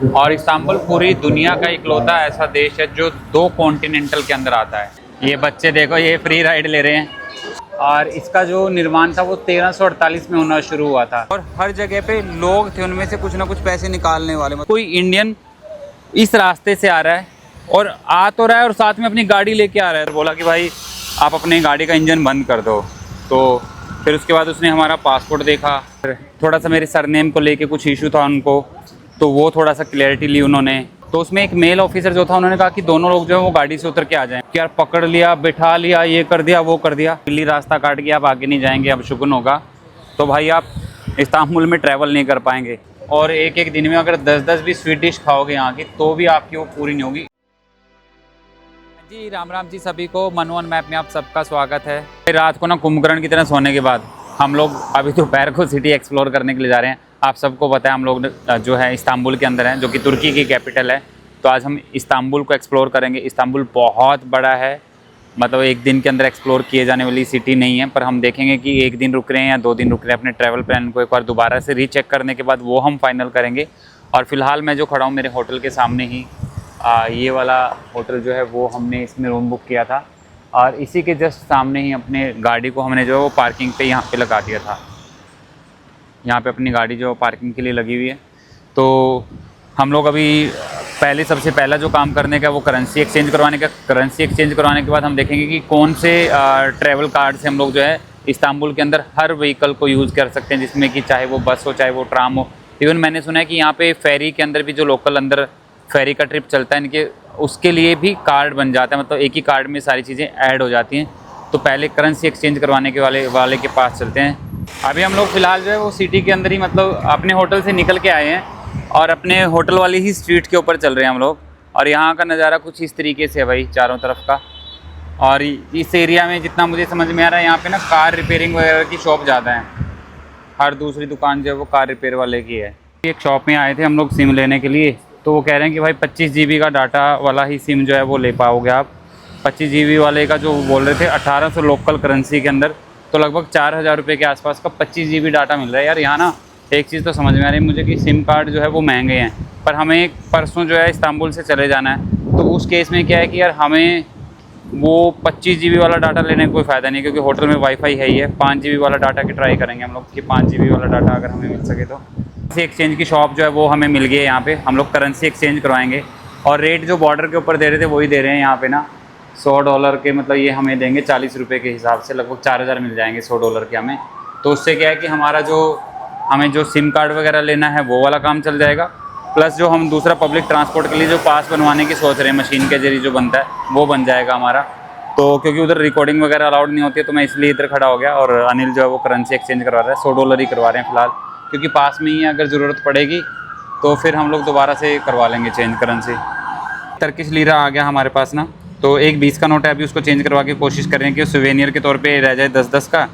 और इस्तांबुल पूरी दुनिया का इकलौता ऐसा देश है जो 2 कॉन्टिनेंटल के अंदर आता है। ये बच्चे देखो, ये फ्री राइड ले रहे हैं। और इसका जो निर्माण था वो 1348 में होना शुरू हुआ था। और हर जगह पे लोग थे, उनमें से कुछ ना कुछ पैसे निकालने वाले। कोई इंडियन इस रास्ते से आ रहा है और आ तो रहा है और साथ में अपनी गाड़ी लेके आ रहा है। बोला कि भाई आप अपनी गाड़ी का इंजन बंद कर दो। तो फिर उसके बाद उसने हमारा पासपोर्ट देखा, फिर थोड़ा सा मेरे सरनेम को लेके कुछ इशू था उनको, तो वो थोड़ा सा क्लैरिटी ली उन्होंने। तो उसमें एक मेल ऑफिसर जो था, उन्होंने कहा कि दोनों लोग जो है वो गाड़ी से उतर के आ जाएं। यार पकड़ लिया, बिठा लिया, ये कर दिया, वो कर दिया। दिल्ली रास्ता काट गया, आप आगे नहीं जाएंगे, अब शुगन होगा तो भाई आप इस्तांबुल में ट्रैवल नहीं कर पाएंगे। और एक एक दिन में अगर 10-10 भी स्वीट डिश खाओगे यहाँ की, तो भी आपकी वो पूरी नहीं होगी। जी राम राम जी सभी को, मनोवन मैप में आप सबका स्वागत है। रात को ना कुंभकर्ण की तरह सोने के बाद हम लोग अभी दोपहर को सिटी एक्सप्लोर करने के लिए जा रहे हैं। आप सबको पता है हम लोग जो है इस्तांबुल के अंदर हैं, जो कि तुर्की की कैपिटल है। तो आज हम इस्तांबुल को एक्सप्लोर करेंगे। इस्तांबुल बहुत बड़ा है, मतलब एक दिन के अंदर एक्सप्लोर किए जाने वाली सिटी नहीं है। पर हम देखेंगे कि एक दिन रुक रहे हैं या 2 दिन रुक रहे हैं। अपने ट्रैवल प्लान को एक बार दोबारा से रीचेक करने के बाद वो हम फाइनल करेंगे। और फिलहाल मैं जो खड़ा हूँ मेरे होटल के सामने ही, ये वाला होटल जो है वो हमने इसमें रूम बुक किया था। और इसी के जस्ट सामने ही अपने गाड़ी को हमने जो है वो पार्किंग पे यहाँ पे लगा दिया था। यहाँ पे अपनी गाड़ी जो पार्किंग के लिए लगी हुई है। तो हम लोग अभी सबसे पहला जो काम करने का वो करेंसी एक्सचेंज करवाने का। करेंसी एक्सचेंज करवाने के बाद हम देखेंगे कि कौन से ट्रैवल कार्ड से हम लोग जो है इस्तांबुल के अंदर हर व्हीकल को यूज़ कर सकते हैं, जिसमें कि चाहे वो बस हो, चाहे वो ट्राम हो। इवन मैंने सुना है कि यहाँ पे फेरी के अंदर भी जो लोकल अंदर फेरी का ट्रिप चलता है इनके, उसके लिए भी कार्ड बन जाता है। मतलब एक ही कार्ड में सारी चीज़ें ऐड हो जाती हैं। तो पहले करेंसी एक्सचेंज करवाने के वाले के पास चलते हैं। अभी हम लोग फ़िलहाल जो है वो सिटी के अंदर ही, मतलब अपने होटल से निकल के आए हैं और अपने होटल वाली ही स्ट्रीट के ऊपर चल रहे हैं हम लोग। और यहाँ का नज़ारा कुछ इस तरीके से है भाई, चारों तरफ का। और इस एरिया में जितना मुझे समझ में आ रहा है, यहाँ पे ना कार रिपेयरिंग वगैरह की शॉप ज़्यादा है। हर दूसरी दुकान जो है वो कार रिपेयर वाले की है। एक शॉप में आए थे हम लोग सिम लेने के लिए, तो वो कह रहे हैं कि भाई 25 GB का डाटा वाला ही सिम जो है वो ले पाओगे आप। 25 GB वाले का जो बोल रहे थे 1800 लोकल करेंसी के अंदर, तो लगभग 4000 रुपये के आसपास का 25 GB डाटा मिल रहा है। यार यहाँ ना एक चीज़ तो समझ में आ रही है मुझे कि सिम कार्ड जो है वो महंगे हैं। पर हमें एक परसों जो है इस्तांबुल से चले जाना है, तो उस केस में क्या है कि यार हमें वो 25 GB वाला डाटा लेने का कोई फ़ायदा नहीं, क्योंकि होटल में वाईफाई है ही है। 5 GB वाला डाटा की ट्राई करेंगे हम लोग कि 5 GB वाला डाटा अगर हमें मिल सके तो। करेंसी एक्सचेंज की शॉप जो है वो हमें मिल गई है यहाँ पे। हम लोग करेंसी एक्सचेंज करवाएंगे और रेट जो बॉर्डर के ऊपर दे रहे थे वही दे रहे हैं यहाँ पे ना। $100 के, मतलब ये हमें देंगे 40 रुपये के हिसाब से, लगभग 4000 मिल जाएंगे $100 के हमें। तो उससे क्या है कि हमारा हमें जो सिम कार्ड वगैरह लेना है वो वाला काम चल जाएगा। प्लस जो हम दूसरा पब्लिक ट्रांसपोर्ट के लिए जो पास बनवाने की सोच रहे हैं, मशीन के जरिए जो बनता है वो बन जाएगा हमारा। तो क्योंकि उधर रिकॉर्डिंग वगैरह अलाउड नहीं होती है, तो मैं इसलिए इधर खड़ा हो गया। और अनिल जो है वो करेंसी एक्सचेंज करवा रहा है, $100 ही करवा रहे हैं फ़िलहाल, क्योंकि पास में ही है। अगर ज़रूरत पड़ेगी तो फिर हम लोग दोबारा से करवा लेंगे चेंज करेंसी। टर्किश लीरा आ गया हमारे पास ना, तो एक 20 का नोट है, अभी उसको चेंज करवा के कोशिश कर रहे हैं कि सुवेनियर के तौर पे रह जाए 10-10 का।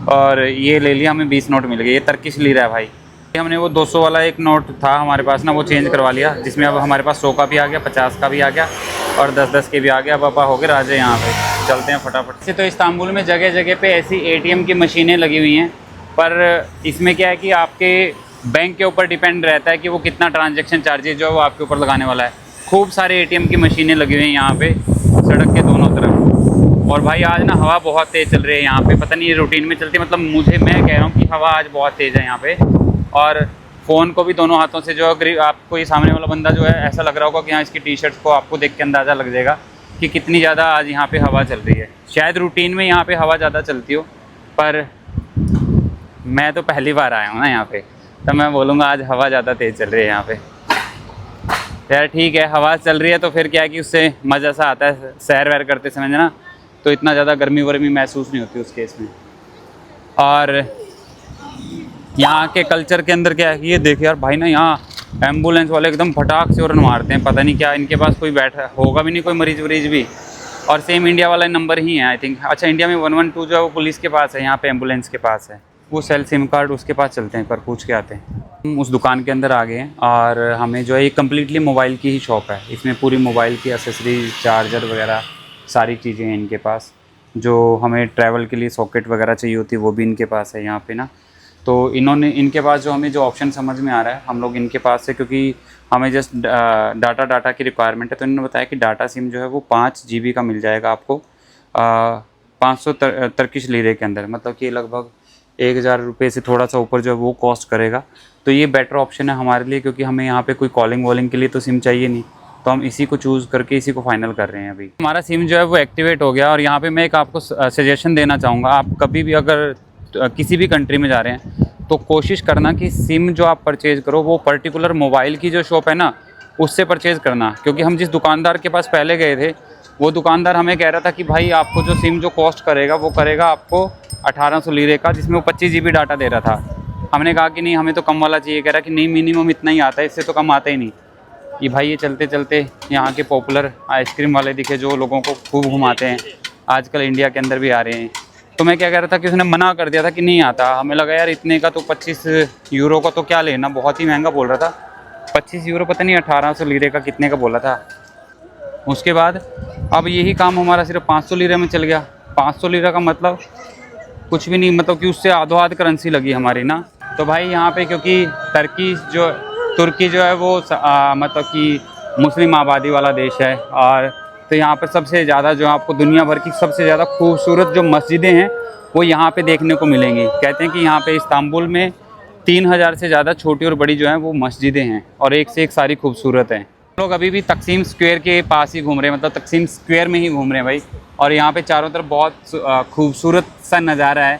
और ये ले लिया, हमें 20 नोट मिल गए। ये टर्किश लीरा है भाई। हमने वो 200 वाला एक नोट था हमारे पास ना, वो चेंज करवा लिया, जिसमें अब हमारे पास 100 का भी आ गया, 50 का भी आ गया और 10-10 के भी आ गया। पापा हो गए राजे यहाँ पे। चलते हैं फटाफट से। तो इस्तांबुल में जगह जगह पे ऐसी ATM की मशीनें लगी हुई हैं, पर इसमें क्या है कि आपके बैंक के ऊपर डिपेंड रहता है कि वो कितना ट्रांजैक्शन चार्जेज जो है वो आपके ऊपर लगाने वाला है। खूब सारे ATM की मशीनें लगी हुई हैं यहाँ पे सड़क के दोनों तरफ। और भाई आज ना हवा बहुत तेज़ चल रही है यहाँ पे, पता नहीं ये रूटीन में चलती है, मतलब मैं कह रहा हूँ कि हवा आज बहुत तेज़ है यहाँ पे। और फ़ोन को भी दोनों हाथों से जो है, आपको ये सामने वाला बंदा जो है ऐसा लग रहा होगा कि हाँ इसकी टी-शर्ट को आपको देख के अंदाज़ा लग जाएगा कि कितनी ज़्यादा आज यहाँ पे हवा चल रही है। शायद रूटीन में यहाँ पे हवा ज़्यादा चलती हो, पर मैं तो पहली बार आया हूँ ना यहाँ पे, तो मैं बोलूँगा आज हवा ज़्यादा तेज़ चल रही है यहाँ पे। यार ठीक है, हवा चल रही है तो फिर क्या है कि उससे मज़ा सा आता है सैर वैर करते समय ना, तो इतना ज़्यादा गर्मी वर्मी महसूस नहीं होती उस केस में। और यहाँ के कल्चर के अंदर क्या है कि ये देखिए यार भाई ना, यहाँ एम्बुलेंस वाले एकदम फटाक से हॉर्न मारते हैं। पता नहीं क्या इनके पास कोई बैठा होगा भी नहीं, कोई मरीज वरीज भी। और सेम इंडिया वाला नंबर ही है आई थिंक। अच्छा, इंडिया में 112 जो है वो पुलिस के पास है, यहाँ पे एम्बुलेंस के पास है। वो सेल सिम कार्ड उसके पास चलते हैं, पर पूछ के आते हैं। हम उस दुकान के अंदर आ गए हैं और हमें जो है ये कम्प्लीटली मोबाइल की ही शॉप है। इसमें पूरी मोबाइल की एसेसरी, चार्जर वगैरह सारी चीज़ें हैं इनके पास। जो हमें ट्रैवल के लिए सॉकेट वगैरह चाहिए होती है वो भी इनके पास है यहाँ पे ना। तो इनके पास जो हमें जो ऑप्शन समझ में आ रहा है, हम लोग इनके पास से, क्योंकि हमें जस्ट डाटा की रिक्वायरमेंट है। तो इन्होंने बताया कि डाटा सिम जो है वो 5 GB का मिल जाएगा आपको 500 टर्किश लीरे के अंदर, मतलब कि लगभग 1000 रुपये से थोड़ा सा ऊपर जो है वो कॉस्ट करेगा। तो ये बेटर ऑप्शन है हमारे लिए, क्योंकि हमें यहाँ पे कोई कॉलिंग वॉलिंग के लिए तो सिम चाहिए नहीं, तो हम इसी को चूज़ करके इसी को फाइनल कर रहे हैं। अभी हमारा सिम जो है वो एक्टिवेट हो गया। और यहाँ पे मैं एक आपको सजेशन देना चाहूँगा, आप कभी भी अगर किसी भी कंट्री में जा रहे हैं तो कोशिश करना कि सिम जो आप परचेज़ करो वो पर्टिकुलर मोबाइल की जो शॉप है ना उससे परचेज़ करना। क्योंकि हम जिस दुकानदार के पास पहले गए थे वो दुकानदार हमें कह रहा था कि भाई आपको जो सिम जो कॉस्ट करेगा वो करेगा आपको 1800 लीरे का, जिसमें वो 25 GB डाटा दे रहा था। हमने कहा कि नहीं हमें तो कम वाला चाहिए। कह रहा कि नहीं मिनिमम इतना ही आता है, इससे तो कम आता ही नहीं। ये भाई ये चलते चलते यहाँ के पॉपुलर आइसक्रीम वाले दिखे जो लोगों को खूब घुमाते हैं, आजकल इंडिया के अंदर भी आ रहे हैं। तो मैं क्या कह रहा था कि उसने मना कर दिया था कि नहीं आता। हमें लगा यार इतने का तो 25 यूरो का तो क्या लेना, बहुत ही महंगा बोल रहा था। 25 यूरो पता नहीं 1800 लीरे का कितने का बोला था। उसके बाद अब यही काम हमारा सिर्फ 500 लीरे में चल गया। 500 लीरे का मतलब कुछ भी नहीं, मतलब कि उससे आधो आध करेंसी लगी हमारी ना। तो भाई यहाँ पे क्योंकि तुर्की जो है वो मतलब कि मुस्लिम आबादी वाला देश है, और तो यहाँ पर सबसे ज़्यादा जो आपको दुनिया भर की सबसे ज़्यादा खूबसूरत जो मस्जिदें हैं वो यहाँ पे देखने को मिलेंगी। कहते हैं कि यहाँ पे इस्तांबुल में 3000 से ज़्यादा छोटी और बड़ी जो हैं वो मस्जिदें हैं, और एक से एक सारी खूबसूरत हैं। लोग अभी भी तकसीम स्क्वायर के पास ही घूम रहे हैं, मतलब तकसीम स्क्वायर में ही घूम रहे हैं भाई। और यहाँ पे चारों तरफ बहुत खूबसूरत सा नज़ारा है।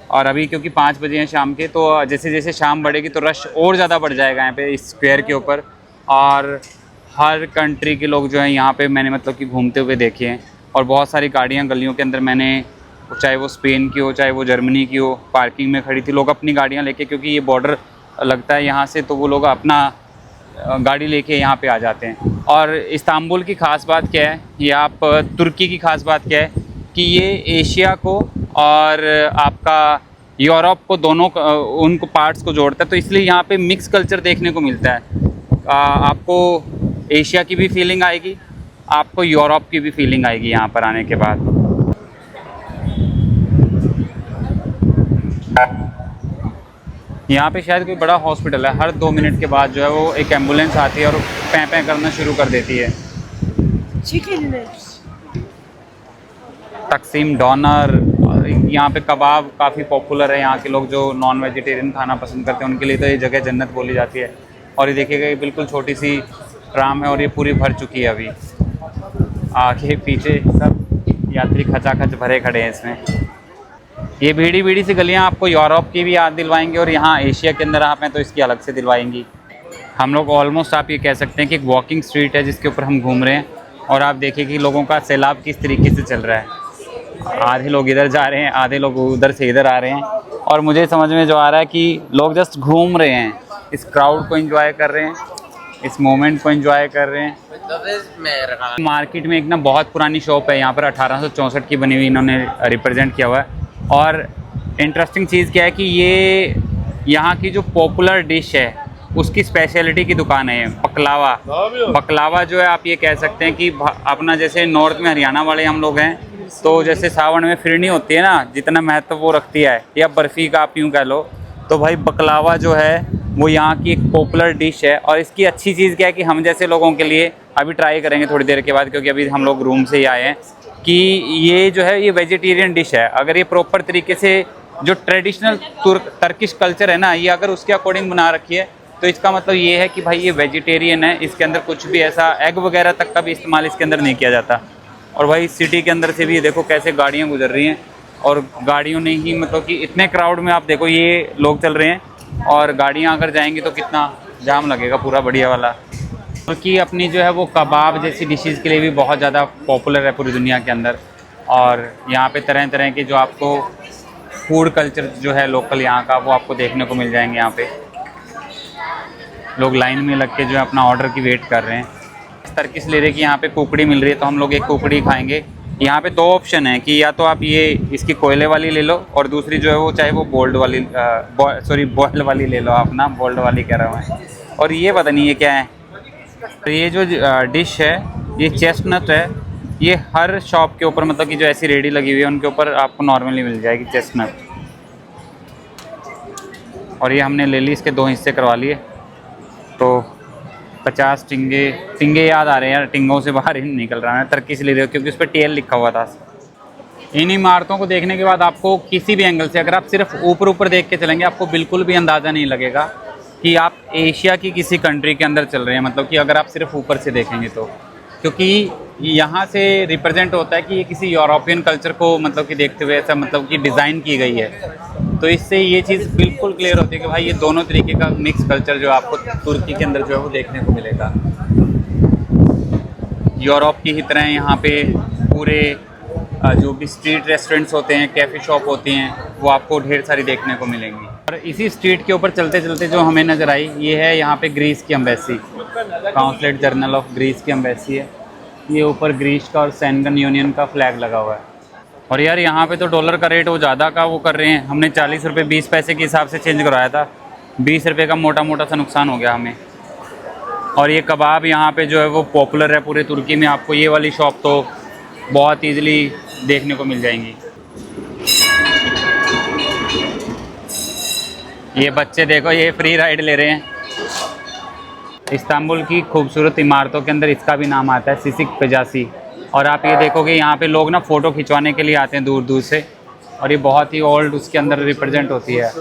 और अभी क्योंकि 5 बजे हैं शाम के, तो जैसे जैसे शाम बढ़ेगी तो रश और ज़्यादा बढ़ जाएगा यहाँ पे इस स्क्वायर के ऊपर। और हर कंट्री के लोग जो हैं यहाँ पे मैंने मतलब कि घूमते हुए देखे हैं। और बहुत सारी गाड़ियाँ गलियों के अंदर मैंने, चाहे वो स्पेन की हो चाहे वो जर्मनी की हो, पार्किंग में खड़ी थी। लोग अपनी गाड़ियाँ लेके, क्योंकि ये बॉर्डर लगता है यहाँ से, तो वो लोग अपना गाड़ी लेके यहाँ पे आ जाते हैं। और इस्तांबुल की ख़ास बात क्या है, या आप तुर्की की ख़ास बात क्या है कि ये एशिया को और आपका यूरोप को दोनों उनको पार्ट्स को जोड़ता है। तो इसलिए यहाँ पे मिक्स कल्चर देखने को मिलता है। आपको एशिया की भी फीलिंग आएगी, आपको यूरोप की भी फीलिंग आएगी यहाँ पर आने के बाद। यहाँ पे शायद कोई बड़ा हॉस्पिटल है, हर 2 मिनट के बाद जो है वो एक एम्बुलेंस आती है और पैं करना शुरू कर देती है। तकसीम डोनर, यहाँ पे कबाब काफ़ी पॉपुलर है। यहाँ के लोग जो नॉन वेजिटेरियन खाना पसंद करते हैं उनके लिए तो ये जगह जन्नत बोली जाती है। और ये देखिएगा ये बिल्कुल छोटी सी ट्राम है और ये पूरी भर चुकी है। अभी आगे पीछे सब यात्री खचाखच भरे खड़े हैं इसमें। ये भीड़ी भीड़ी सी गलियाँ आपको यूरोप की भी याद दिलवाएंगी, और यहाँ एशिया के अंदर आप हैं तो इसकी अलग से दिलवाएंगी। हम लोग ऑलमोस्ट आप ये कह सकते हैं कि एक वॉकिंग स्ट्रीट है जिसके ऊपर हम घूम रहे हैं। और आप देखिए कि लोगों का सैलाब किस तरीके से चल रहा है। आधे लोग इधर जा रहे हैं, आधे लोग उधर से इधर आ रहे हैं। और मुझे समझ में जो आ रहा है कि लोग जस्ट घूम रहे हैं, इस क्राउड को एंजॉय कर रहे हैं, इस मोमेंट को एंजॉय कर रहे हैं। मार्केट में एक ना बहुत पुरानी शॉप है, यहाँ पर 1864 की बनी हुई इन्होंने रिप्रेजेंट किया हुआ है। और इंटरेस्टिंग चीज़ क्या है कि ये यहाँ की जो पॉपुलर डिश है उसकी स्पेशलिटी की दुकान है बकलावा। बकलावा जो है आप ये कह सकते हैं कि अपना जैसे नॉर्थ में हरियाणा वाले हम लोग हैं, तो जैसे सावन में फिरनी होती है ना, जितना महत्व वो रखती है, या बर्फ़ी का आप यूँ कह लो, तो भाई बकलावा जो है वो यहाँ की एक पॉपुलर डिश है। और इसकी अच्छी चीज़ क्या है कि हम जैसे लोगों के लिए अभी ट्राई करेंगे थोड़ी देर के बाद, क्योंकि अभी हम लोग रूम से ही आए हैं, कि ये जो है ये वेजिटेरियन डिश है। अगर ये प्रॉपर तरीके से जो ट्रेडिशनल टर्किश कल्चर है ना, ये अगर उसके अकॉर्डिंग बना रखी है तो इसका मतलब ये है कि भाई ये वेजिटेरियन है। इसके अंदर कुछ भी ऐसा एग वगैरह तक का भी इस्तेमाल इसके अंदर नहीं किया जाता। और भाई सिटी के अंदर से भी देखो कैसे गाड़ियाँ गुजर रही हैं, और गाड़ियों ने ही मतलब कि इतने क्राउड में आप देखो ये लोग चल रहे हैं, और गाड़ियाँ अगर जाएंगी तो कितना जाम लगेगा पूरा बढ़िया वाला। क्योंकि अपनी जो है वो कबाब जैसी डिशेज़ के लिए भी बहुत ज़्यादा पॉपुलर है पूरी दुनिया के अंदर। और यहाँ पे तरह तरह के जो आपको फूड कल्चर जो है लोकल यहाँ का वो आपको देखने को मिल जाएंगे। यहाँ पे लोग लाइन में लग के जो है अपना ऑर्डर की वेट कर रहे हैं। टर्किश लीरे की यहाँ पे कुकड़ी मिल रही है, तो हम लोग एक कुकड़ी खाएंगे। यहाँ पे 2 ऑप्शन है कि या तो आप ये इसकी कोयले वाली ले लो, और दूसरी जो है वो चाहे वो बॉइल्ड वाली ले लो आप ना, बोल्ड वाली कह रहा हूँ मैं। और ये पता नहीं ये क्या है। तो ये जो डिश है ये चेस्टनट है। ये हर शॉप के ऊपर मतलब कि जो ऐसी रेडी लगी हुई है उनके ऊपर आपको नॉर्मली मिल जाएगी चेस्टनट। और ये हमने ले ली, इसके 2 हिस्से करवा लिए। तो 50 टिंगे याद आ रहे हैं यार, टिंगों से बाहर ही नहीं निकल रहा है। मैं टर्किश ले रही हूँ क्योंकि उस पर टेल लिखा हुआ था। इन इमारतों को देखने के बाद आपको किसी भी एंगल से, अगर आप सिर्फ ऊपर ऊपर देख के चलेंगे, आपको बिल्कुल भी अंदाज़ा नहीं लगेगा कि आप एशिया की किसी कंट्री के अंदर चल रहे हैं। मतलब कि अगर आप सिर्फ ऊपर से देखेंगे तो, क्योंकि यहाँ से रिप्रेजेंट होता है कि ये किसी यूरोपियन कल्चर को मतलब कि देखते हुए ऐसा मतलब कि डिज़ाइन की गई है। तो इससे ये चीज़ बिल्कुल क्लियर होती है कि भाई ये दोनों तरीके का मिक्स कल्चर जो आपको तुर्की के अंदर जो है वो देखने को मिलेगा। यूरोप की ही तरह यहाँ पे पूरे जो भी स्ट्रीट रेस्टोरेंट्स होते हैं, कैफ़े शॉप होती हैं, वो आपको ढेर सारी देखने को मिलेंगी। और इसी स्ट्रीट के ऊपर चलते चलते जो हमें नज़र आई, ये है यहाँ पे ग्रीस की embassy, consulate general of Greece की एम्बेसी है। ये ऊपर ग्रीस का और शेंगन यूनियन का फ्लैग लगा हुआ है। और यार यहाँ पे तो डॉलर का रेट वो ज़्यादा का वो कर रहे हैं। हमने 40 रुपये 20 पैसे के हिसाब से चेंज करवाया था, 20 रुपये का मोटा मोटा सा नुकसान हो गया हमें। और ये कबाब यहाँ पे जो है वो पॉपुलर है पूरे तुर्की में। आपको ये वाली शॉप तो बहुत ईजिली देखने को मिल जाएंगी। ये बच्चे देखो, ये फ्री राइड ले रहे हैं। इस्तांबुल की खूबसूरत इमारतों के अंदर इसका भी नाम आता है, सिसिक पेजासी। और आप ये देखोगे यहाँ पे लोग ना फ़ोटो खिंचवाने के लिए आते हैं दूर दूर से, और ये बहुत ही ओल्ड उसके अंदर रिप्रेजेंट होती है।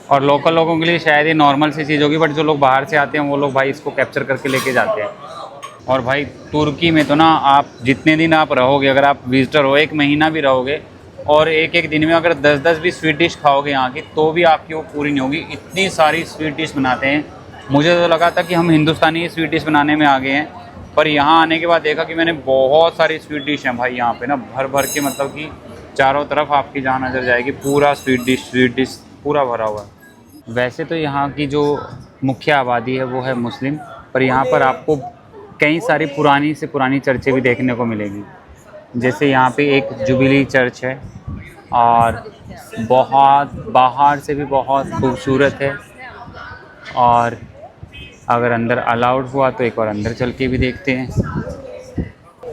और लोकल लोगों के लिए शायद ये नॉर्मल सी चीज़ होगी, बट जो लोग बाहर से आते हैं वो लोग भाई इसको कैप्चर करके लेके जाते हैं। और भाई तुर्की में तो ना आप जितने दिन आप रहोगे, अगर आप विजिटर हो, 1 महीना भी रहोगे, और एक एक दिन में अगर 10-10 भी स्वीट डिश खाओगे यहाँ की, तो भी आपकी वो पूरी नहीं होगी। इतनी सारी स्वीट डिश बनाते हैं। मुझे तो लगा था कि हम हिंदुस्तानी स्वीट डिश बनाने में आगे हैं, पर यहाँ आने के बाद देखा कि मैंने बहुत सारी स्वीट डिश हैं भाई यहाँ पे ना, भर भर के, मतलब कि चारों तरफ आपकी जहाँ नज़र जाएगी पूरा स्वीट डिश पूरा भरा हुआ है। वैसे तो यहाँ की जो मुख्य आबादी है वो है मुस्लिम, पर यहाँ पर आपको कई सारी पुरानी से पुरानी चर्चें भी देखने को मिलेगी। जैसे यहाँ पे एक जुबिली चर्च है, और बहुत बाहर से भी बहुत खूबसूरत है। और अगर अंदर अलाउड हुआ तो एक और अंदर चल के भी देखते हैं।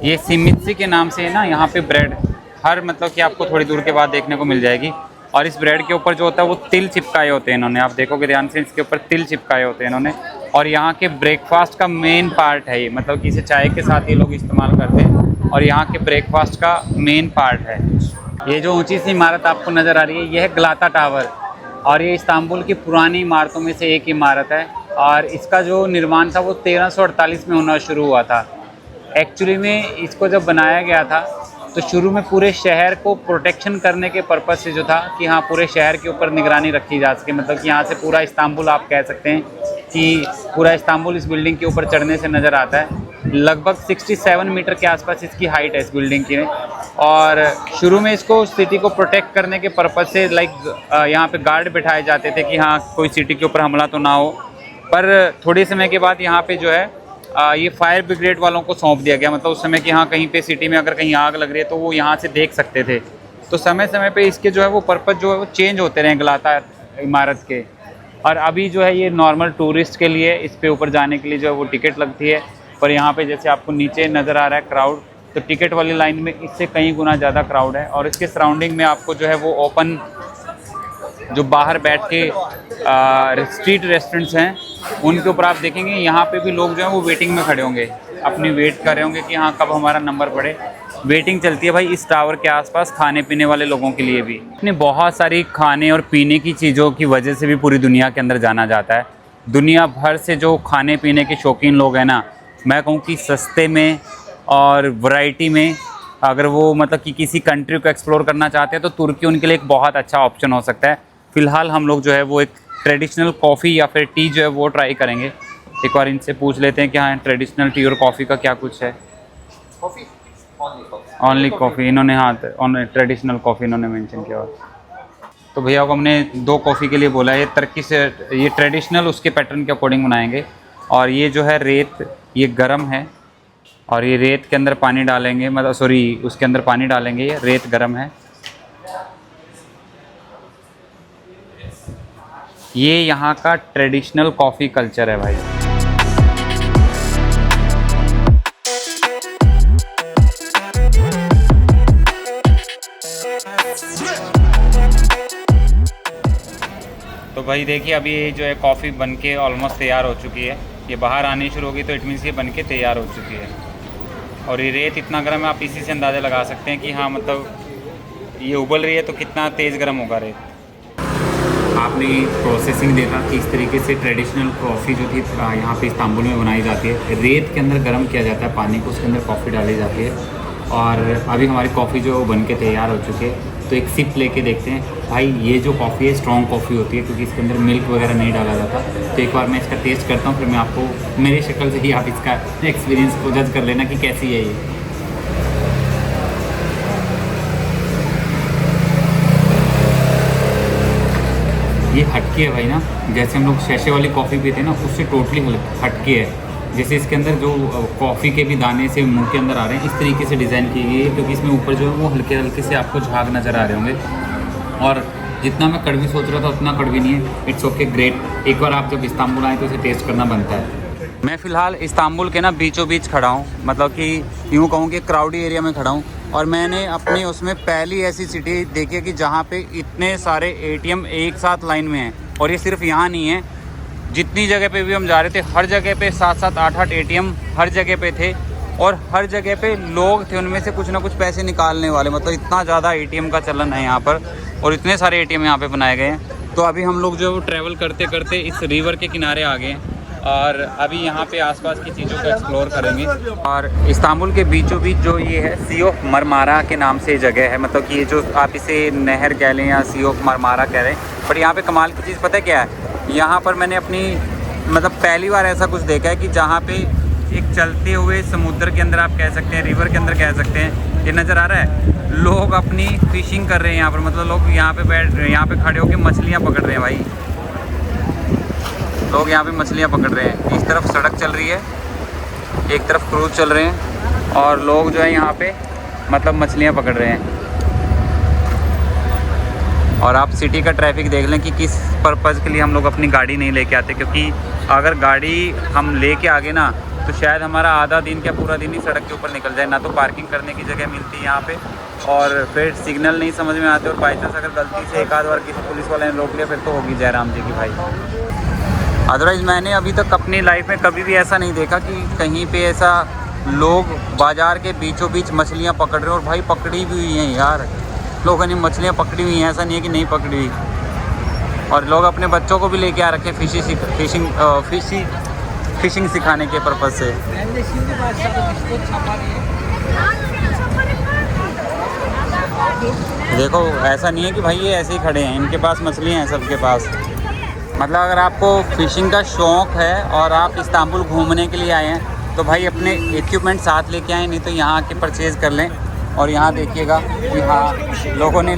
ये सिमित्सी के नाम से है ना यहाँ पे ब्रेड, हर मतलब कि आपको थोड़ी दूर के बाद देखने को मिल जाएगी। और इस ब्रेड के ऊपर जो होता है वो तिल चिपकाए होते हैं इन्होंने, आप देखोगे ध्यान से, इसके ऊपर तिल चिपकाए होते हैं इन्होंने। और यहाँ के ब्रेकफास्ट का मेन पार्ट है ये, मतलब कि इसे चाय के साथ ये लोग इस्तेमाल करते हैं, और यहाँ के ब्रेकफास्ट का मेन पार्ट है। ये जो ऊंची सी इमारत आपको नज़र आ रही है, यह है गलाता टावर, और ये इस्तांबुल की पुरानी इमारतों में से एक इमारत है। और इसका जो निर्माण था वो 1348 में होना शुरू हुआ था। एक्चुअली में इसको जब बनाया गया था तो शुरू में पूरे शहर को प्रोटेक्शन करने के पर्पज़ से जो था कि हाँ पूरे शहर के ऊपर निगरानी रखी जा सके, मतलब कि यहाँ से पूरा इस्तांबुल आप कह सकते हैं कि पूरा इस्तांबुल इस बिल्डिंग के ऊपर चढ़ने से नज़र आता है। लगभग 67 मीटर के आसपास इसकी हाइट है इस बिल्डिंग की। और शुरू में इसको सिटी को प्रोटेक्ट करने के पर्पज़ से यहाँ पे गार्ड बिठाए जाते थे कि हाँ कोई सिटी के ऊपर हमला तो ना हो। पर थोड़े समय के बाद यहाँ पे जो है ये फायर ब्रिगेड वालों को सौंप दिया गया, मतलब उस समय कि हाँ कहीं पे सिटी में अगर कहीं आग लग रही है तो वो यहाँ से देख सकते थे। तो समय समय पे इसके जो है वो पर्पज़ जो है वो चेंज होते रहे गलाता इमारत के। और अभी जो है ये नॉर्मल टूरिस्ट के लिए इस पे ऊपर जाने के लिए जो है वो टिकट लगती है। पर यहाँ पे जैसे आपको नीचे नज़र आ रहा है क्राउड, तो टिकट वाली लाइन में इससे कई गुना ज़्यादा क्राउड है। और इसके सराउंडिंग में आपको जो है वो ओपन जो बाहर बैठ के स्ट्रीट रेस्टोरेंट्स हैं उनके ऊपर आप देखेंगे यहाँ पे भी लोग जो हैं वो वेटिंग में खड़े होंगे, अपनी वेट कर रहे होंगे कि हाँ कब हमारा नंबर पड़े। वेटिंग चलती है भाई इस टावर के आसपास खाने पीने वाले लोगों के लिए भी। इतनी बहुत सारी खाने और पीने की चीज़ों की वजह से भी पूरी दुनिया के अंदर जाना जाता है। दुनिया भर से जो खाने पीने के शौकीन लोग हैं ना, मैं कहूँ कि सस्ते में और वैरायटी में अगर वो मतलब कि किसी कंट्री को एक्सप्लोर करना चाहते हैं तो तुर्की उनके लिए एक बहुत अच्छा ऑप्शन हो सकता है। फ़िलहाल हम लोग जो है वो एक ट्रेडिशनल कॉफ़ी या फिर टी जो है वो ट्राई करेंगे। एक बार इनसे पूछ लेते हैं कि हाँ ट्रेडिशनल टी और कॉफ़ी का क्या कुछ है। कॉफी ओनली कॉफ़ी इन्होंने, हाँ ट्रेडिशनल कॉफ़ी इन्होंने मेंशन किया। तो भैया को हमने 2 कॉफ़ी के लिए बोला है। ये तुर्की से ये ट्रेडिशनल उसके पैटर्न के अकॉर्डिंग बनाएंगे। और ये जो है रेत ये गर्म है, और ये रेत के अंदर पानी डालेंगे, मतलब सॉरी उसके अंदर पानी डालेंगे, ये रेत गर्म है। ये यहाँ का ट्रेडिशनल कॉफ़ी कल्चर है भाई। भाई देखिए अभी ये जो है कॉफ़ी बन के ऑलमोस्ट तैयार हो चुकी है। ये बाहर आनी शुरू होगी तो इट मीन्स ये बन के तैयार हो चुकी है। और ये रेत इतना गर्म है, आप इसी से अंदाज़ा लगा सकते हैं कि हाँ मतलब ये उबल रही है तो कितना तेज़ गर्म होगा रेत। आपने प्रोसेसिंग देखा कि इस तरीके से ट्रेडिशनल कॉफ़ी जो थी यहाँ पे इस्तांबुल में बनाई जाती है। रेत के अंदर गर्म किया जाता है पानी को, उसके अंदर कॉफ़ी डाली जाती है और अभी हमारी कॉफ़ी जो बन के तैयार हो चुकी है। तो एक सिप लेके देखते हैं। भाई ये जो कॉफ़ी है स्ट्रॉन्ग कॉफ़ी होती है क्योंकि इसके अंदर मिल्क वगैरह नहीं डाला जाता। तो एक बार मैं इसका टेस्ट करता हूँ, फिर मैं आपको मेरी शक्ल से ही आप इसका एक्सपीरियंस को जज कर लेना कि कैसी है ये हटके है भाई ना। जैसे हम लोग शैशे वाली कॉफ़ी पीते हैं ना, उससे टोटली हटके है। जैसे इसके अंदर जो कॉफ़ी के भी दाने से मुंह के अंदर आ रहे हैं, इस तरीके से डिज़ाइन की गई है क्योंकि इसमें ऊपर जो है वो हल्के हल्के से आपको झाग नज़र आ रहे होंगे। और जितना मैं कड़वी सोच रहा था उतना कड़वी नहीं है। It's okay, great. एक बार आप जब इस्तांबुल आएँ तो इसे टेस्ट करना बनता है। मैं फ़िलहाल इस्तांबुल के ना बीचों बीच खड़ा हूँ, मतलब कि यूँ कहूँ कि क्राउडी एरिया में खड़ा हूँ। और मैंने अपनी उसमें पहली ऐसी सिटी देखी है कि जहाँ पे इतने सारे एटीएम एक साथ लाइन में हैं। और ये सिर्फ यहाँ नहीं है, जितनी जगह पे भी हम जा रहे थे हर जगह पे 7-7 8-8 एटीएम हर जगह पे थे। और हर जगह पे लोग थे, उनमें से कुछ ना कुछ पैसे निकालने वाले। मतलब इतना ज़्यादा एटीएम का चलन है यहाँ पर और इतने सारे एटीएम यहाँ पे बनाए गए हैं। तो अभी हम लोग जो है वो ट्रैवल करते करते इस रिवर के किनारे आ गए हैं और अभी यहाँ पे आसपास की चीज़ों को एक्सप्लोर करेंगे। और इस्तांबुल के बीचों बीच जो ये है सी ऑफ मरमारा के नाम से जगह है। मतलब कि ये जो आप इसे नहर कह लें या सी ऑफ मरमारा कह रहे हैं। पर यहाँ पे कमाल की चीज़ पता है क्या है? यहाँ पर मैंने अपनी मतलब पहली बार ऐसा कुछ देखा है कि जहाँ पे एक चलते हुए समुद्र के अंदर आप कह सकते हैं, रिवर के अंदर कह सकते हैं, ये नज़र आ रहा है, लोग अपनी फ़िशिंग कर रहे हैं यहाँ पर। मतलब लोग यहाँ पे खड़े होकर मछलियाँ पकड़ रहे हैं भाई। लोग यहाँ पे मछलियाँ पकड़ रहे हैं। इस तरफ सड़क चल रही है, एक तरफ क्रूज चल रहे हैं और लोग जो है यहाँ पे मतलब मछलियाँ पकड़ रहे हैं। और आप सिटी का ट्रैफिक देख लें कि किस पर्पज़ के लिए हम लोग अपनी गाड़ी नहीं लेके आते। क्योंकि अगर गाड़ी हम लेके आ गए ना तो शायद हमारा आधा दिन क्या पूरा दिन ही सड़क के ऊपर निकल जाए। ना तो पार्किंग करने की जगह मिलती है यहाँ पे और फिर सिग्नल नहीं समझ में आते। और बाई चांस अगर गलती से एक आध बार किसी पुलिस वाले ने रोक लिया फिर तो होगी जयराम जी की भाई। अदरवाइज़ मैंने अभी तक अपनी लाइफ में कभी भी ऐसा नहीं देखा कि कहीं पे ऐसा लोग बाज़ार के बीचों बीच मछलियाँ पकड़ रहे हैं। और भाई पकड़ी भी हुई हैं यार, लोगों ने मछलियाँ पकड़ी हुई हैं, ऐसा नहीं है कि नहीं पकड़ी हुई। और लोग अपने बच्चों को भी लेके आ रखे फिशिंग सिखाने के पर्पज़ से। देखो ऐसा नहीं है कि भाई ये ऐसे ही खड़े हैं, इनके पास मछलियाँ हैं सबके पास। मतलब अगर आपको फ़िशिंग का शौक़ है और आप इस्तांबुल घूमने के लिए आए हैं तो भाई अपने इक्विपमेंट साथ लेके आएँ, नहीं तो यहाँ आके परचेज़ कर लें। और यहाँ देखिएगा कि हाँ लोगों ने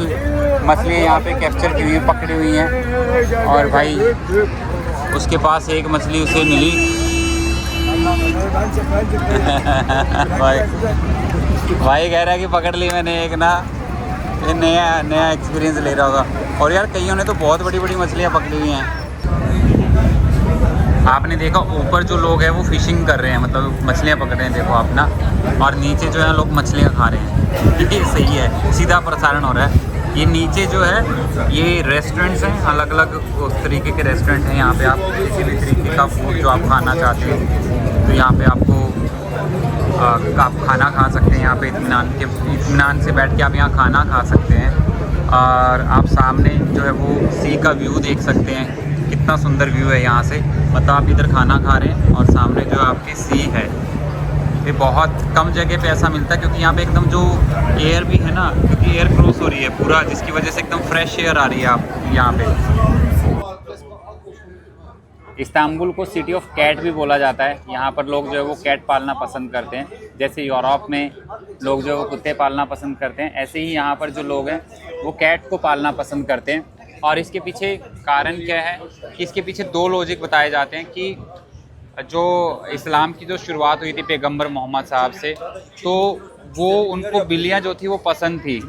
मछलियाँ यहाँ पे कैप्चर की हुई हैं, पकड़ी हुई हैं। और भाई उसके पास एक मछली उसे मिली भाई कह रहा है कि पकड़ ली मैंने एक ना। ये नया एक्सपीरियंस ले रहा होगा। और यार कईयों ने तो बहुत बड़ी बड़ी मछलियाँ पकड़ी हुई हैं। आपने देखा ऊपर जो लोग हैं वो फिशिंग कर रहे हैं, मतलब मछलियाँ पकड़ रहे हैं, देखो आप ना। और नीचे जो है लोग मछलियाँ खा रहे हैं। ये सही है, सीधा प्रसारण हो रहा है। ये नीचे जो है ये रेस्टोरेंट्स हैं, अलग अलग उस तरीके के रेस्टोरेंट हैं। यहाँ पे आप किसी भी तरीके का फूड जो आप खाना चाहते हैं तो यहाँ पे आपको आप खाना खा सकते हैं। यहाँ पे इत्मीनान से बैठ के आप यहाँ खाना खा सकते हैं। और आप सामने जो है वो सी का व्यू देख सकते हैं, कितना सुंदर व्यू है यहाँ से। मतलब आप इधर खाना खा रहे हैं और सामने जो आपकी सी है। ये बहुत कम जगह पे ऐसा मिलता है क्योंकि यहाँ पे एकदम जो एयर भी है ना, क्योंकि एयर क्रॉस हो रही है पूरा, जिसकी वजह से एकदम फ्रेश एयर आ रही है आप यहाँ पे। इस्तांबुल को सिटी ऑफ कैट भी बोला जाता है। यहाँ पर लोग जो है वो कैट पालना पसंद करते हैं। जैसे यूरोप में लोग जो है वो कुत्ते पालना पसंद करते हैं, ऐसे ही यहाँ पर जो लोग हैं वो कैट को पालना पसंद करते हैं। और इसके पीछे कारण क्या है कि इसके पीछे दो लॉजिक बताए जाते हैं कि जो इस्लाम की जो शुरुआत हुई थी पैगंबर मोहम्मद साहब से, तो वो उनको बिल्लियाँ जो थी वो पसंद थी।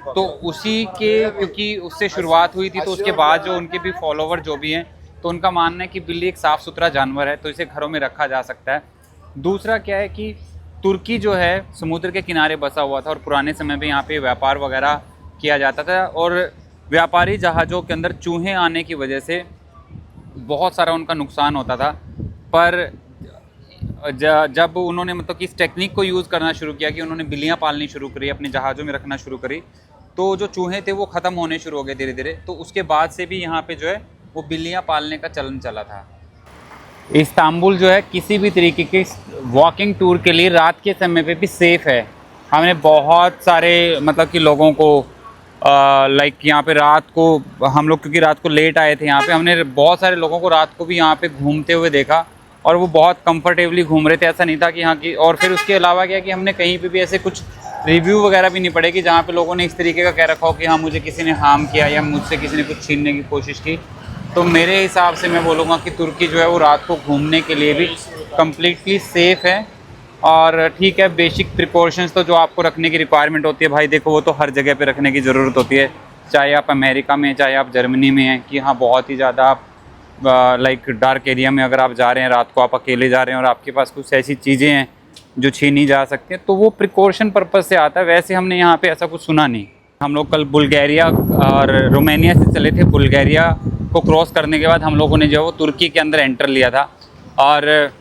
तो उसी के क्योंकि उससे शुरुआत हुई थी तो उसके बाद जो उनके भी फॉलोवर जो भी हैं तो उनका मानना है कि बिल्ली एक साफ़ सुथरा जानवर है तो इसे घरों में रखा जा सकता है। दूसरा क्या है कि तुर्की जो है समुद्र के किनारे बसा हुआ था और पुराने समय में यहाँ पे व्यापार वगैरह किया जाता था। और व्यापारी जहाज़ों के अंदर चूहे आने की वजह से बहुत सारा उनका नुकसान होता था। पर जब उन्होंने मतलब कि इस टेक्निक को यूज़ करना शुरू किया कि उन्होंने बिल्लियाँ पालनी शुरू करी, अपने जहाज़ों में रखना शुरू करी, तो जो चूहे थे वो ख़त्म होने शुरू हो गए धीरे धीरे। तो उसके बाद से भी यहाँ पे जो है वो बिल्लियाँ पालने का चलन चला था। इस्तांबुल जो है किसी भी तरीके के वॉकिंग टूर के लिए रात के समय पे भी सेफ़ है। हमने बहुत सारे मतलब कि लोगों को लाइक यहाँ पे रात को, हम लोग क्योंकि रात को लेट आए थे यहाँ पे, हमने बहुत सारे लोगों को रात को भी यहाँ पे घूमते हुए देखा और वो बहुत कंफर्टेबली घूम रहे थे। ऐसा नहीं था कि यहाँ की, और फिर उसके अलावा क्या कि हमने कहीं पे भी ऐसे कुछ रिव्यू वगैरह भी नहीं पड़े कि जहाँ पे लोगों ने इस तरीके का कह रखा हो कि हाँ मुझे किसी ने हार्म किया या मुझसे किसी ने कुछ छीनने की कोशिश की। तो मेरे हिसाब से मैं बोलूँगा कि तुर्की जो है वो रात को घूमने के लिए भी कम्प्लीटली सेफ़ है। और ठीक है, बेसिक प्रिकॉशंस तो जो आपको रखने की रिक्वायरमेंट होती है भाई देखो, वो तो हर जगह पे रखने की ज़रूरत होती है, चाहे आप अमेरिका में चाहे आप जर्मनी में हैं, कि हाँ बहुत ही ज़्यादा आप लाइक डार्क एरिया में अगर आप जा रहे हैं, रात को आप अकेले जा रहे हैं और आपके पास कुछ ऐसी चीज़ें हैं जो छीनी जा सकती हैं, तो वो प्रिकॉशन पर्पज़ से आता है। वैसे हमने यहाँ पे ऐसा कुछ सुना नहीं। हम लोग कल बुल्गारिया और रोमानिया से चले थे। बुल्गारिया को क्रॉस करने के बाद हम लोगों ने जो है वो तुर्की के अंदर एंटर लिया था। और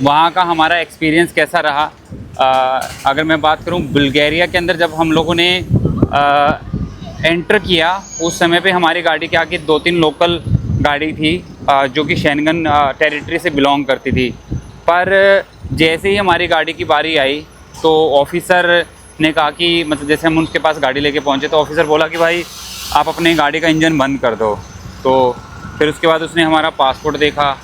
वहाँ का हमारा एक्सपीरियंस कैसा रहा, अगर मैं बात करूँ बुल्गारिया के अंदर जब हम लोगों ने एंटर किया, उस समय पे हमारी गाड़ी के आगे 2-3 लोकल गाड़ी थी जो कि शेंगन टेरिटरी से बिलोंग करती थी। पर जैसे ही हमारी गाड़ी की बारी आई तो ऑफिसर ने कहा कि मतलब जैसे हम उनके पास गाड़ी लेके पहुंचे तो ऑफिसर बोला कि भाई आप अपने गाड़ी का इंजन बंद कर दो। तो फिर उसके बाद उसने हमारा पासपोर्ट देखा।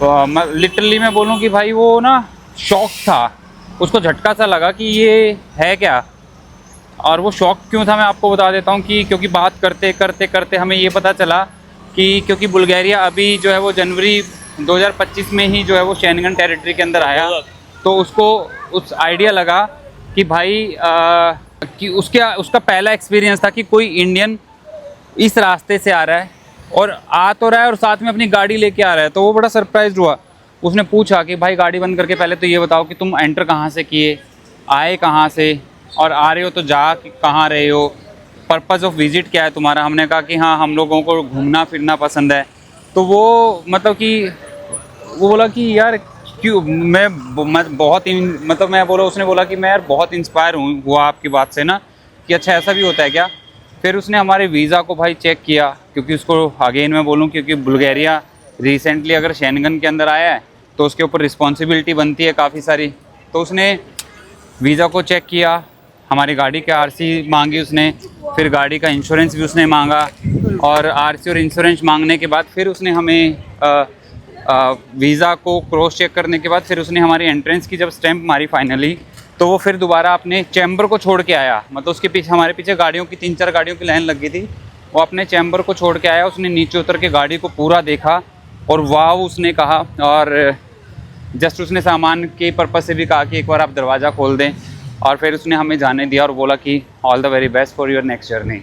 लिटरली मैं बोलूँ कि भाई वो ना शॉक था, उसको झटका सा लगा कि ये है क्या। और वो शॉक क्यों था मैं आपको बता देता हूँ कि क्योंकि बात करते करते करते हमें ये पता चला कि क्योंकि बुल्गारिया अभी जो है वो जनवरी 2025 में ही जो है वो शेंगन टेरिटरी के अंदर आया, तो उसको उस आइडिया लगा कि भाई कि उसका पहला एक्सपीरियंस था कि कोई इंडियन इस रास्ते से आ रहा है और आ तो रहा है और साथ में अपनी गाड़ी लेके आ रहा है। तो वो बड़ा सरप्राइज हुआ। उसने पूछा कि भाई गाड़ी बंद करके पहले तो ये बताओ कि तुम एंटर कहाँ से किए, आए कहाँ से, और आ रहे हो तो जा कहाँ रहे हो, पर्पज़ ऑफ विज़िट क्या है तुम्हारा। हमने कहा कि हाँ हम लोगों को घूमना फिरना पसंद है। तो वो मतलब कि वो बोला कि यार क्यों, मैं बहुत मतलब मैं बोला, उसने बोला कि मैं यार बहुत इंस्पायर हुआ आपकी बात से ना, कि अच्छा ऐसा भी होता है क्या। फिर उसने हमारे वीज़ा को भाई चेक किया, क्योंकि उसको अगेन मैं बोलूँ क्योंकि बुल्गारिया रिसेंटली अगर शेंगन के अंदर आया है तो उसके ऊपर रिस्पॉन्सिबिलिटी बनती है काफ़ी सारी। तो उसने वीज़ा को चेक किया, हमारी गाड़ी के आरसी मांगी उसने, फिर गाड़ी का इंश्योरेंस भी उसने मांगा, और आरसी और इंश्योरेंस मांगने के बाद फिर उसने हमें वीज़ा को क्रॉस चेक करने के बाद फिर उसने हमारी एंट्रेंस की जब स्टैंप मारी फाइनली, तो वो फिर दोबारा अपने चैम्बर को छोड़ के आया। मतलब उसके पीछे हमारे पीछे गाड़ियों की 3-4 गाड़ियों की लाइन लगी थी, वो अपने चैम्बर को छोड़ के आया। उसने नीचे उतर के गाड़ी को पूरा देखा और वाह उसने कहा, और जस्ट उसने सामान के पर्पज़ से भी कहा कि एक बार आप दरवाज़ा खोल दें, और फिर उसने हमें जाने दिया और बोला कि all the very best for your next journey.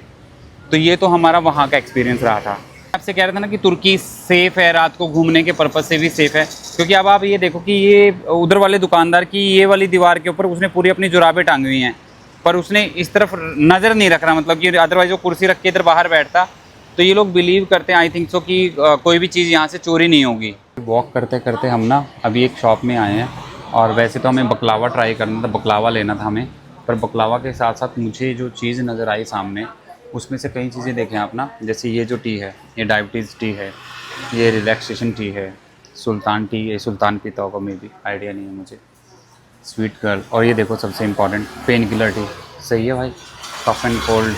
तो ये तो हमारा वहाँ का एक्सपीरियंस रहा था। आपसे कह रहा था ना कि तुर्की सेफ़ है, रात को घूमने के पर्पज़ से भी सेफ़ है, क्योंकि अब आप ये देखो कि ये उधर वाले दुकानदार की ये वाली दीवार के ऊपर उसने पूरी अपनी जुराबें टांगी हुई हैं, पर उसने इस तरफ नज़र नहीं रख रहा। मतलब कि अदरवाइज़ वो कुर्सी रख के इधर बाहर बैठता। तो ये लोग बिलीव करते हैं आई थिंक सो कि कोई भी चीज़ यहाँ से चोरी नहीं होगी। वॉक करते करते हम ना अभी एक शॉप में आए हैं, और वैसे तो हमें बकलावा ट्राई करना था, बकलावा लेना था हमें, पर बकलावा के साथ साथ मुझे जो चीज़ नज़र आई सामने, उसमें से कई चीज़ें देखें आप ना, जैसे ये जो टी है ये डायबिटीज़ टी है, ये रिलैक्सेशन टी है, सुल्तान टी, ये सुल्तान पीता होगा मे बी, आइडिया नहीं है मुझे, स्वीट गर्ल, और ये देखो सबसे इम्पॉर्टेंट पेन किलर टी। सही है भाई, कफ एंड कोल्ड,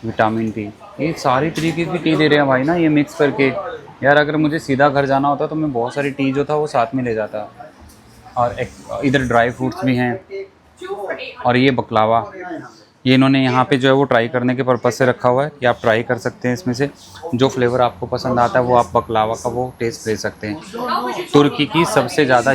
विटामिन टी, ये सारी तरीके की टी दे रहे हैं भाई ना ये मिक्स करके। यार अगर मुझे सीधा घर जाना होता तो मैं बहुत सारी टी जो था वो साथ में ले जाता। और इधर ड्राई फ्रूट्स भी हैं, और ये बकलावा, ये इन्होंने यहाँ पे जो है वो ट्राई करने के पर्पज़ से रखा हुआ है कि आप ट्राई कर सकते हैं, इसमें से जो फ्लेवर आपको पसंद आता है वो आप बकलावा का वो टेस्ट ले सकते हैं। तुर्की की सबसे ज़्यादा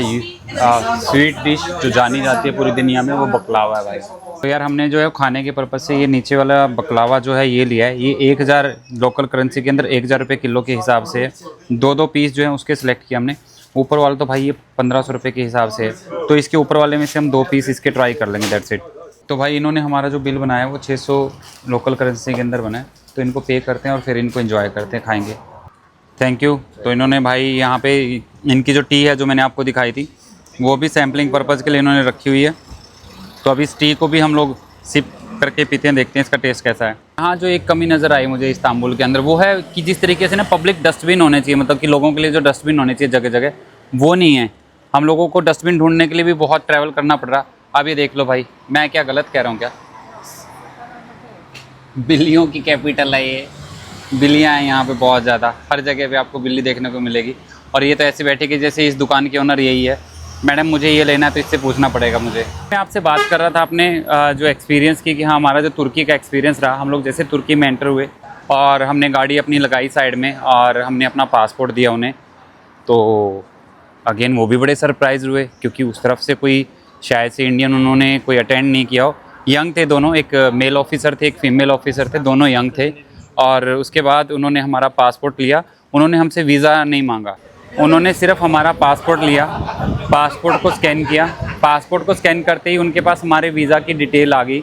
स्वीट डिश जो जानी जाती है पूरी दुनिया में वो बकलावा है भाई। तो यार हमने जो है खाने के पर्पज़ से ये नीचे वाला बकलावा जो है ये लिया है। ये 1000 लोकल करेंसी के अंदर 1000 रुपये किलो के हिसाब से 2-2 पीस जो है उसके सिलेक्ट किया हमने। ऊपर वाला तो भाई ये 1500 रुपये के हिसाब से है, तो इसके ऊपर वाले में से हम 2 पीस इसके ट्राई कर लेंगे, दैट्स इट। तो भाई इन्होंने हमारा जो बिल बनाया है वो 600 लोकल करेंसी के अंदर बना है, तो इनको पे करते हैं और फिर इनको एंजॉय करते हैं, खाएंगे। Thank you. तो इन्होंने भाई यहाँ पे इनकी जो टी है जो मैंने आपको दिखाई थी वो भी सैम्पलिंग पर्पज़ के लिए इन्होंने रखी हुई है। तो अभी इस टी को भी हम लोग सिप करके पीते हैं, देखते हैं इसका टेस्ट कैसा है। हाँ, जो एक कमी नज़र आई मुझे इस्तांबुल के अंदर वो है कि जिस तरीके से ना पब्लिक डस्टबिन होने चाहिए, मतलब कि लोगों के लिए जो डस्टबिन होने चाहिए जगह जगह, वो नहीं है। हम लोगों को डस्टबिन ढूंढने के लिए भी बहुत ट्रैवल करना पड़ रहा। अब ये देख लो भाई, मैं क्या गलत कह रहा हूँ क्या? बिल्लियों की कैपिटल है ये, बिल्लियाँ हैं यहाँ पे बहुत ज़्यादा, हर जगह पे आपको बिल्ली देखने को मिलेगी। और ये तो ऐसे बैठी कि जैसे इस दुकान के ओनर यही है, मैडम मुझे ये लेना है तो इससे पूछना पड़ेगा मुझे। मैं आपसे बात कर रहा था आपने जो एक्सपीरियंस की कि हाँ हमारा जो तुर्की का एक्सपीरियंस रहा। हम लोग जैसे तुर्की में एंटर हुए और हमने गाड़ी अपनी लगाई साइड में और हमने अपना पासपोर्ट दिया उन्हें, तो अगेन वो भी बड़े सरप्राइज़ हुए क्योंकि उस तरफ से कोई शायद से इंडियन उन्होंने कोई अटेंड नहीं किया हो। यंग थे दोनों, एक मेल ऑफिसर थे, एक फ़ीमेल ऑफिसर थे, दोनों यंग थे। और उसके बाद उन्होंने हमारा पासपोर्ट लिया, उन्होंने हमसे वीज़ा नहीं मांगा, उन्होंने सिर्फ हमारा पासपोर्ट लिया, पासपोर्ट को स्कैन किया। पासपोर्ट को स्कैन करते ही उनके पास हमारे वीज़ा की डिटेल आ गई